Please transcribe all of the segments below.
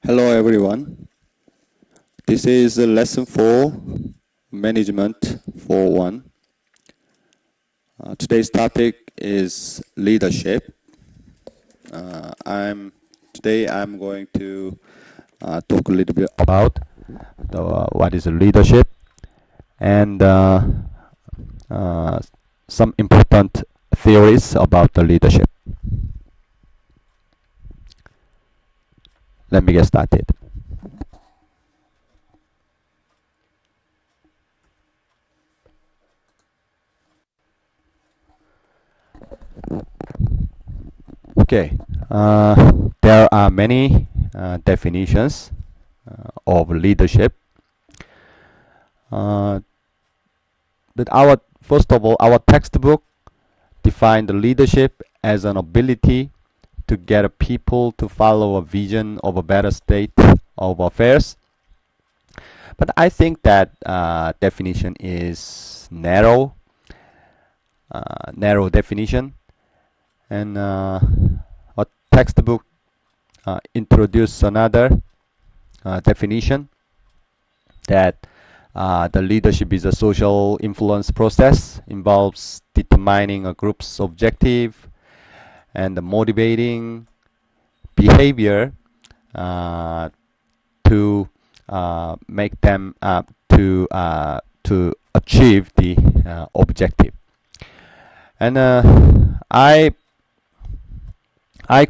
Hello everyone. This is lesson 4, Management 4.1. Today's topic is leadership. Today I'm going to talk a little bit about what is leadership and some important theories about the leadership. Let me get started. Okay, there are many definitions of leadership. But first of all, our textbook defined leadership as an ability to get people to follow a vision of a better state of affairs. But I think that definition is narrow definition, and a textbook introduced another definition that the leadership is a social influence process, involves determining a group's objective and motivating behavior to make them to achieve the objective. And I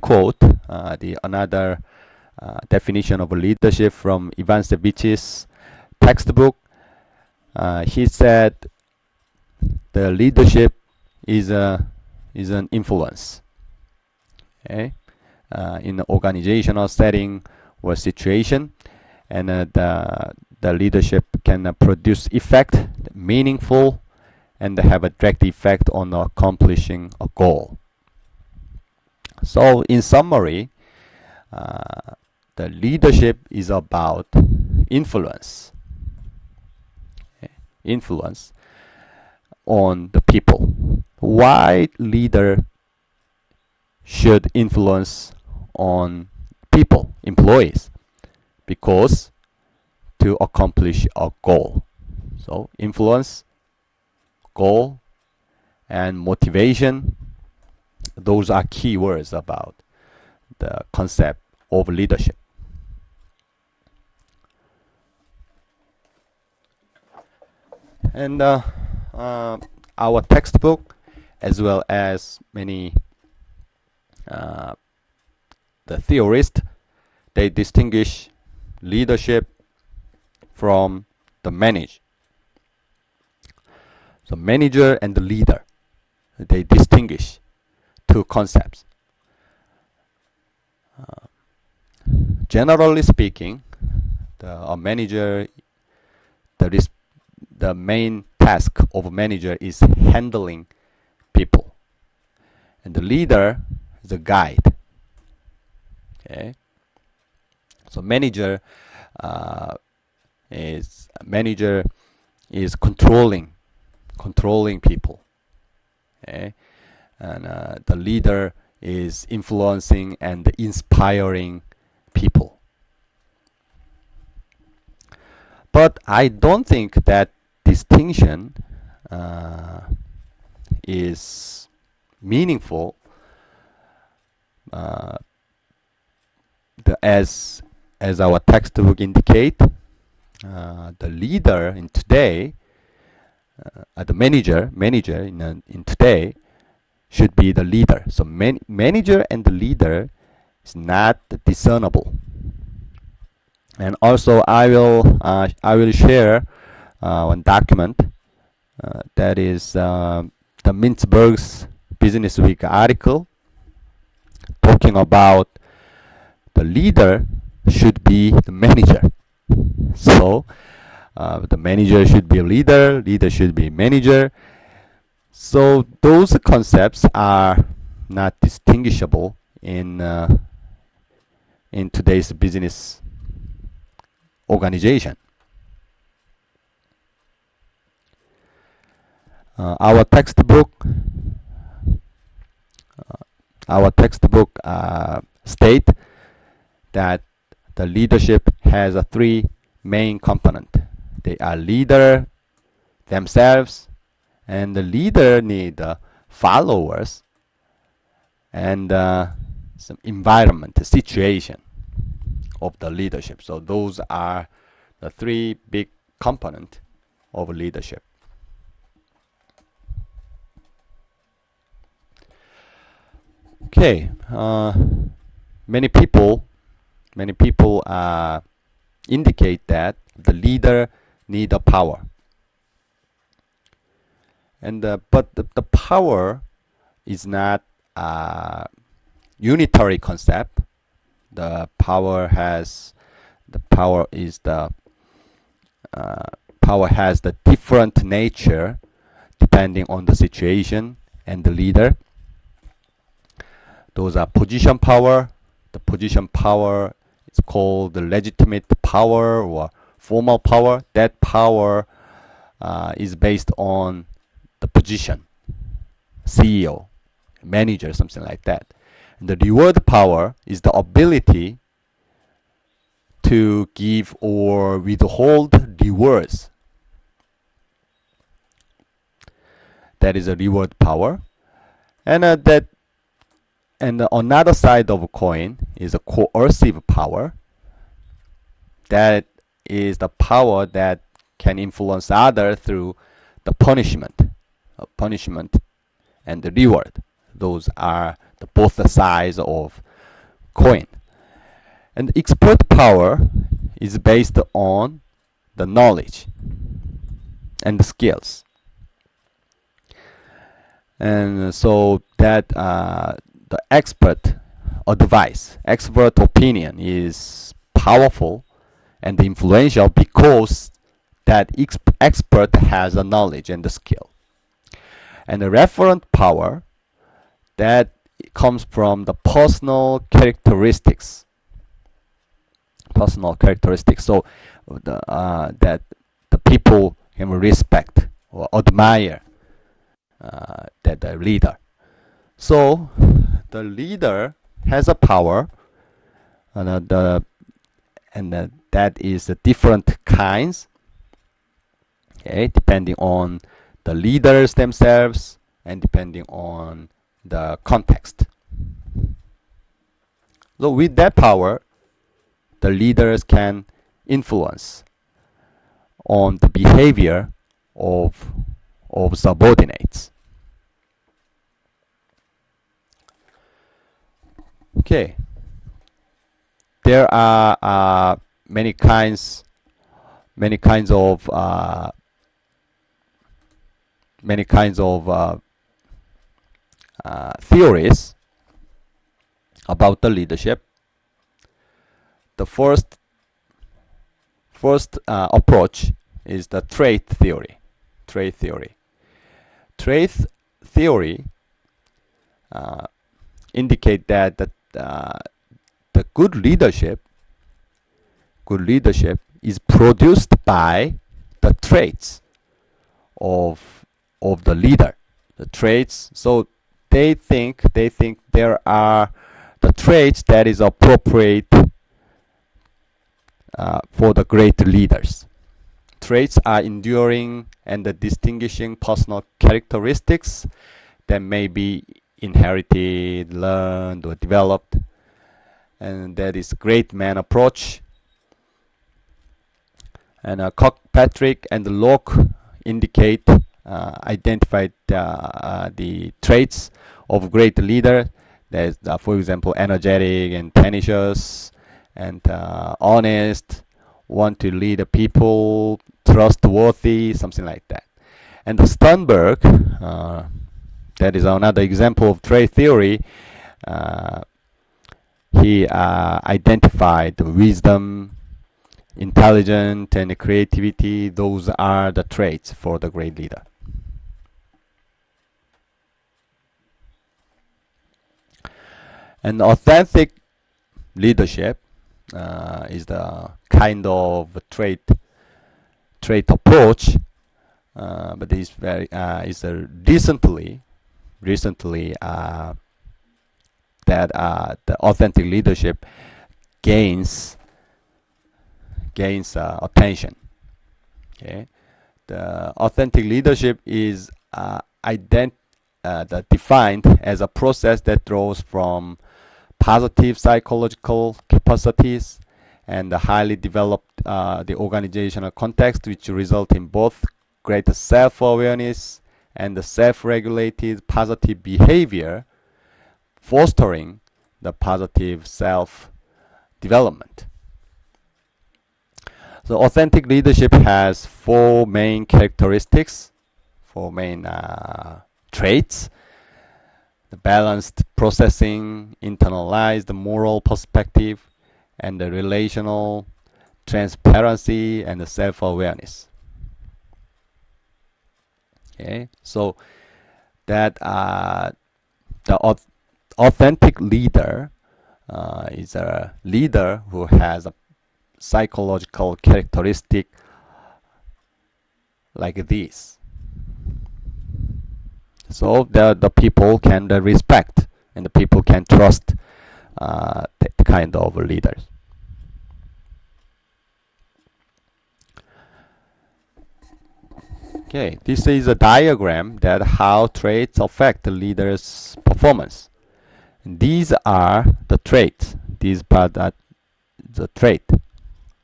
quote the another definition of leadership from Ivancevich's textbook. He said the leadership is an influence, okay, in an organizational setting or situation, and the leadership can produce effect, meaningful, and have a direct effect on accomplishing a goal. So, in summary, the leadership is about influence. Influence on the people. Why leader should influence on people, employees? Because to accomplish a goal. So influence, goal, and motivation, those are key words about the concept of leadership. And our textbook, as well as many the theorists, they distinguish leadership from the manager. So manager and the leader, they distinguish two concepts. Generally speaking, a manager, the main task of a manager is handling people, and the leader is a guide. Okay, so manager is controlling people. Okay, and the leader is influencing and inspiring people. But I don't think that distinction is meaningful as our textbook indicate. The leader in today, the manager in today should be the leader. So manager and the leader is not discernible. And also I will share one document that is the Mintzberg's Business Week article talking about the leader should be the manager. So the manager should be a leader should be a manager. So those concepts are not distinguishable in today's business organization. Our textbook state that the leadership has three main components. They are leader themselves, and the leader need followers, and some environment, situation of the leadership. So those are the three big components of leadership. Okay, many people indicate that the leader need a power, and but the power is not a unitary concept. The power has the different nature depending on the situation and the leader. Those are position power. The position power is called the legitimate power or formal power. That power is based on the position, CEO, manager, something like that. And the reward power is the ability to give or withhold rewards. That is a reward power. And another side of a coin is a coercive power. That is the power that can influence others through the punishment and the reward. Those are both sides of coin. And expert power is based on the knowledge and the skills. And so that the expert advice, expert opinion is powerful and influential because that expert has the knowledge and the skill. And the referent power, that comes from the personal characteristics. So that the people can respect or admire that the leader. So the leader has a power, and that is the different kinds. Okay, depending on the leaders themselves and depending on the context. So with that power, the leaders can influence on the behavior of subordinates. Okay, there are many kinds of theories about the leadership. The first approach is the trait theory. Trait theory indicate that the good leadership is produced by the traits of the leader. The traits. So they think there are the traits that is appropriate for the great leaders. Traits are enduring and the distinguishing personal characteristics that may be inherited, learned, or developed. And that is great man approach. And Kirkpatrick and Locke identified the traits of great leader. There's, for example, energetic and tenacious and honest, want to lead the people, trustworthy, something like that. And Sternberg, that is another example of trait theory. He identified wisdom, intelligence, and creativity. Those are the traits for the great leader. And authentic leadership is the kind of trait approach, but is very recently that the authentic leadership gains gains attention. Okay, the authentic leadership is defined as a process that draws from positive psychological capacities and the highly developed the organizational context, which result in both greater self-awareness and the self-regulated positive behavior, fostering the positive self-development. So authentic leadership has four main characteristics, four main traits: the balanced processing, internalized moral perspective, and the relational transparency and the self-awareness. Okay, so that the authentic leader is a leader who has a psychological characteristic like this. So the people can respect and the people can trust that kind of leaders. Okay, this is a diagram that how traits affect the leader's performance. And these are the traits. These are the trait: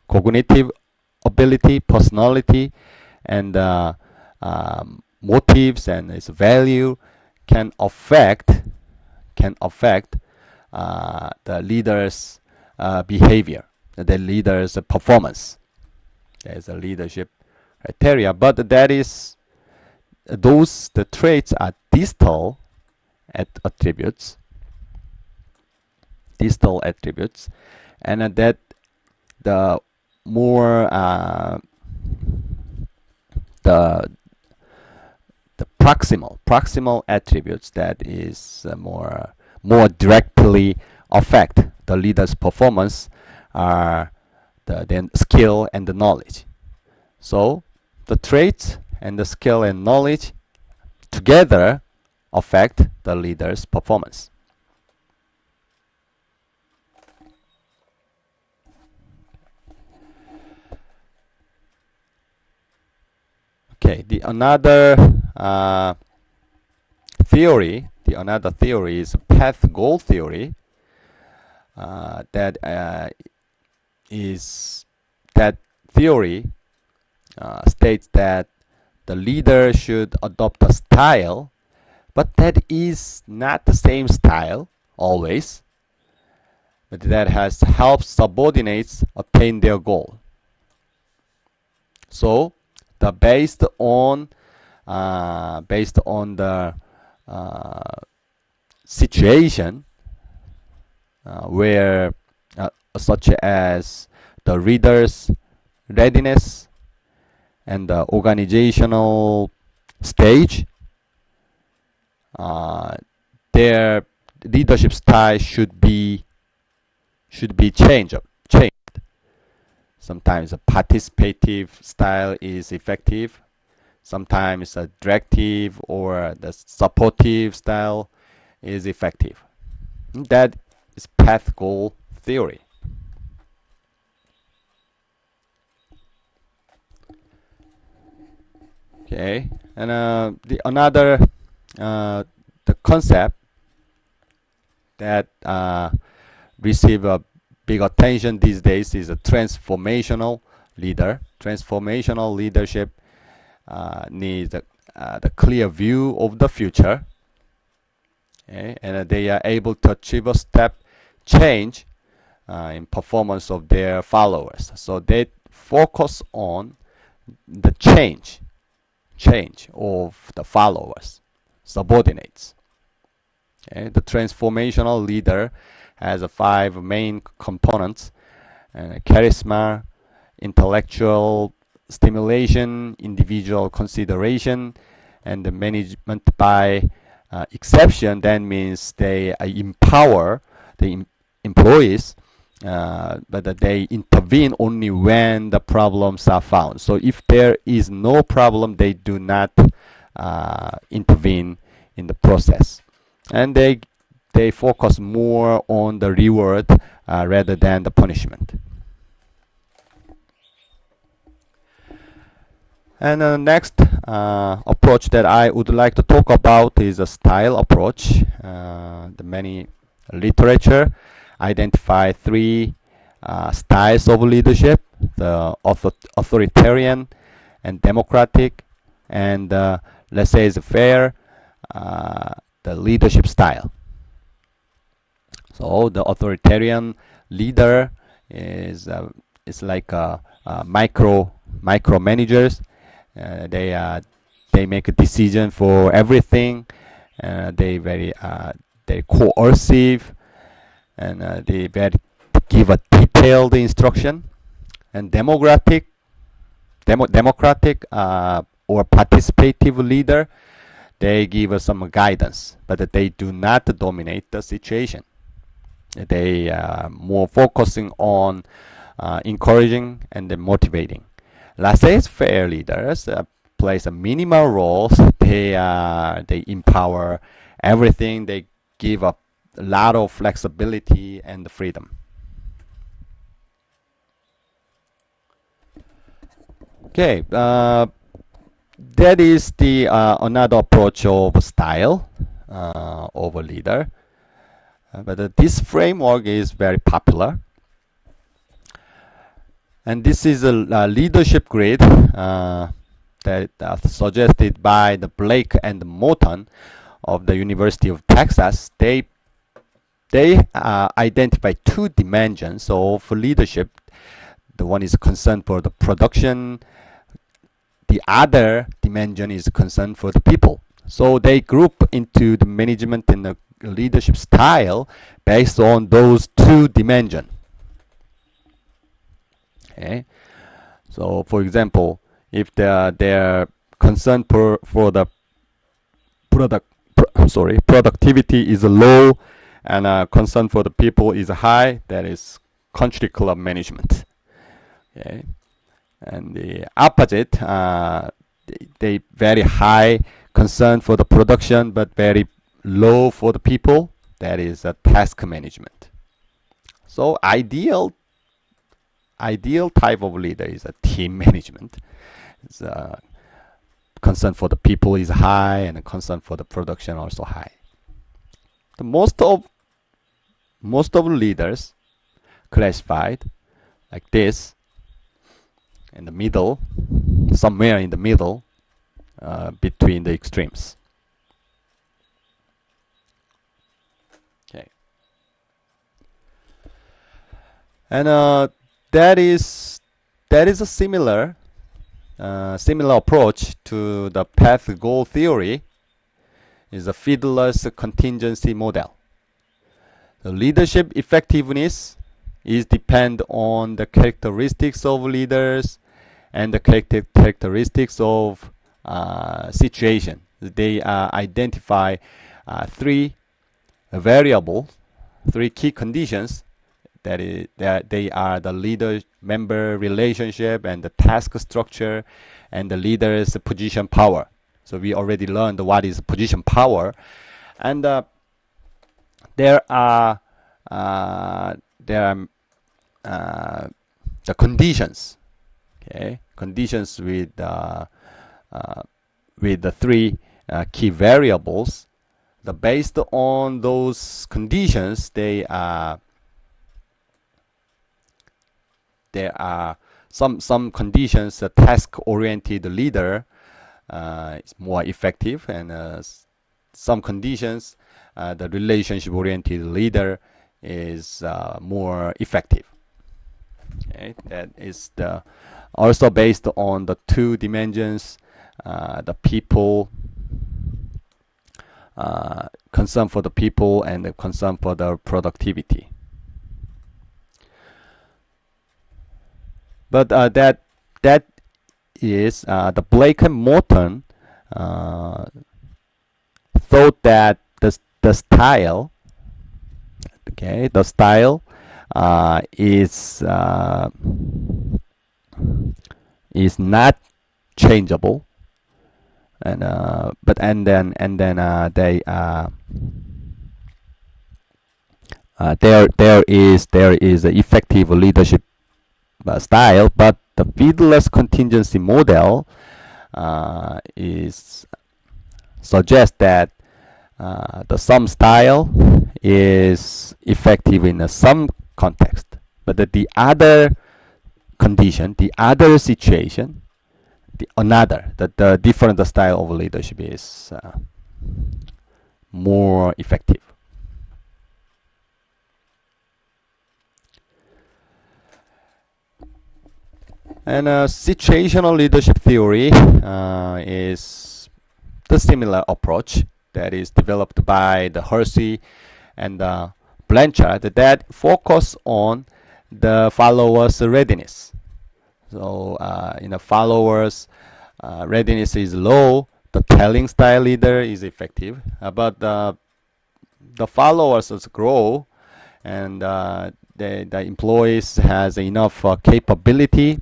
cognitive ability, personality, and motives and its value can affect the leader's behavior, the leader's performance. There's a leadership criteria, but the traits are distal attributes, and that the more the proximal attributes that is more directly affect the leader's performance are the skill and the knowledge. So the traits and the skill and knowledge together affect the leader's performance. Okay, another theory is path goal theory. That theory states that the leader should adopt a style, but that is not the same style always, but that has helped subordinates attain their goal. So based on the situation where such as the reader's readiness and the organizational stage, their leadership style should be changed. Sometimes a participative style is effective. Sometimes a directive or the supportive style is effective. That is path goal theory. Okay, and the concept that receive a big attention these days is a transformational leader. Transformational leadership needs the clear view of the future, okay? And they are able to achieve a step change in performance of their followers. So they focus on the change of the followers, subordinates. Okay? The transformational leader has 5 main components: charisma, intellectual stimulation, individual consideration, and the management by exception. That means they empower the employees, but they intervene only when the problems are found. So if there is no problem, they do not intervene in the process, and they focus more on the reward rather than the punishment. And next approach that I would like to talk about is a style approach. The many literature identify three styles of leadership: the authoritarian and democratic, and let's say it's fair, the leadership style. So the authoritarian leader is like micro managers. They make a decision for everything. They coercive, and they give a detailed instruction. And democratic or participative leader, they give us some guidance, but they do not dominate the situation. They are more focusing on encouraging and then motivating. Laissez-faire leaders plays a minimal role. They empower everything. They give up a lot of flexibility and freedom. Okay, that is the another approach of style of a leader. But this framework is very popular. And this is a leadership grid that suggested by the Blake and Morton of the University of Texas. They identify two dimensions of leadership. The one is concerned for the production. The other dimension is concerned for the people. So they group into the management and the leadership style based on those two dimensions. Okay. So for example, if they're concerned for the productivity is low and concern for the people is high, that is country club management. Okay. And the opposite, they very high concern for the production but very low for the people, that is a task management. So ideal type of leader is a team management. It's, concern for the people is high and the concern for the production also high. The most of leaders classified like this, in the middle, somewhere in the middle, between the extremes. Okay, and that is a similar approach to the path goal theory. Is a Fiedler's contingency model. The leadership effectiveness is depend on the characteristics of leaders and the characteristics of situation. They identify three variables, three key conditions. That they are the leader-member relationship and the task structure and the leader's position power. So we already learned what is position power, and there are the conditions. Okay, conditions with the three key variables. Based on those conditions, there are some conditions. A task-oriented leader is more effective, and some conditions the relationship-oriented leader is more effective. Okay, that is also based on the two dimensions, the people, concern for the people, and the concern for the productivity. But that is the Blake and Morton thought that the style, okay, the style is not changeable, and then there is an effective leadership style, but the Fiedler's contingency model is suggests that the some style is effective in some context, but the other condition, the other situation, the different style of leadership is more effective. And situational leadership theory is the similar approach that is developed by the Hersey and Blanchard that focus on the followers' readiness. So, in the followers' readiness is low, the telling style leader is effective, but the followers grow, and the employees has enough capability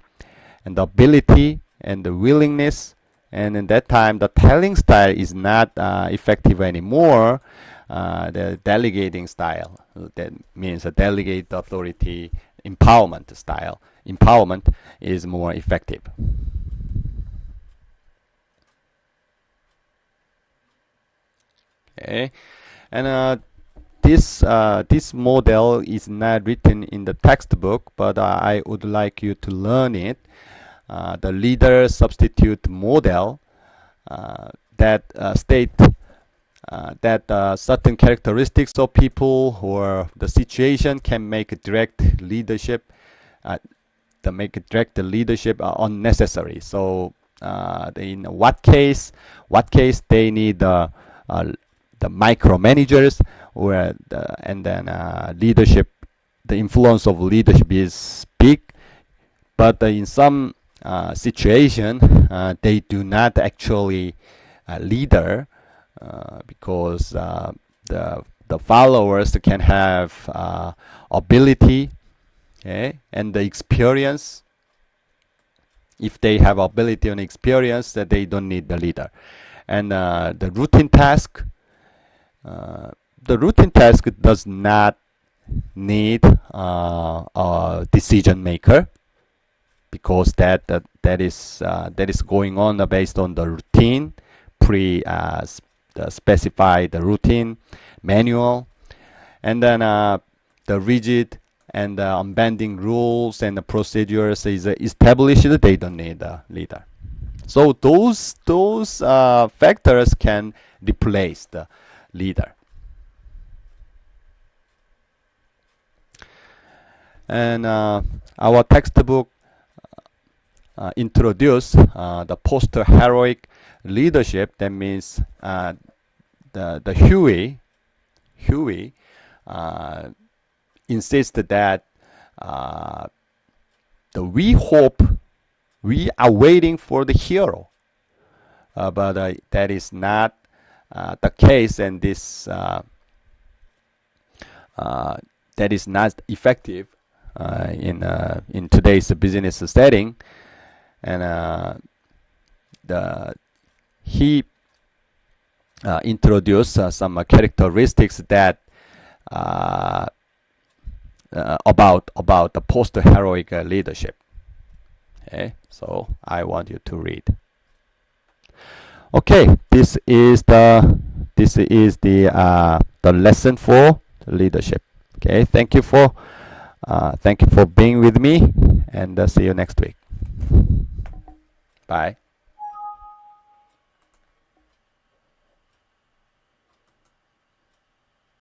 and the ability and the willingness, and in that time the telling style is not effective anymore. The delegating style, that means a delegate authority empowerment style, empowerment is more effective. Okay, and this model is not written in the textbook, but I would like you to learn it. The leader substitute model that state that certain characteristics of people or the situation can make direct leadership unnecessary. So in what case they need the micromanagers, or and then leadership, the influence of leadership is big, but in some situation they do not actually leader, because the followers can have ability, okay, and the experience. If they have ability and experience, that they don't need the leader. And the routine task does not need a decision maker, because that is going on based on the routine, specified the routine manual, and then the rigid and unbending rules and the procedures is established. They don't need a leader. So those factors can replace the leader. And our textbook introduce the post-heroic leadership. That means the Huey insists that we are waiting for the hero, but that is not the case, and this that is not effective in today's business setting. And he introduced some characteristics that about the post-heroic leadership. Okay, so I want you to read. Okay, this is the lesson for leadership. Okay, thank you for being with me, and see you next week. Bye.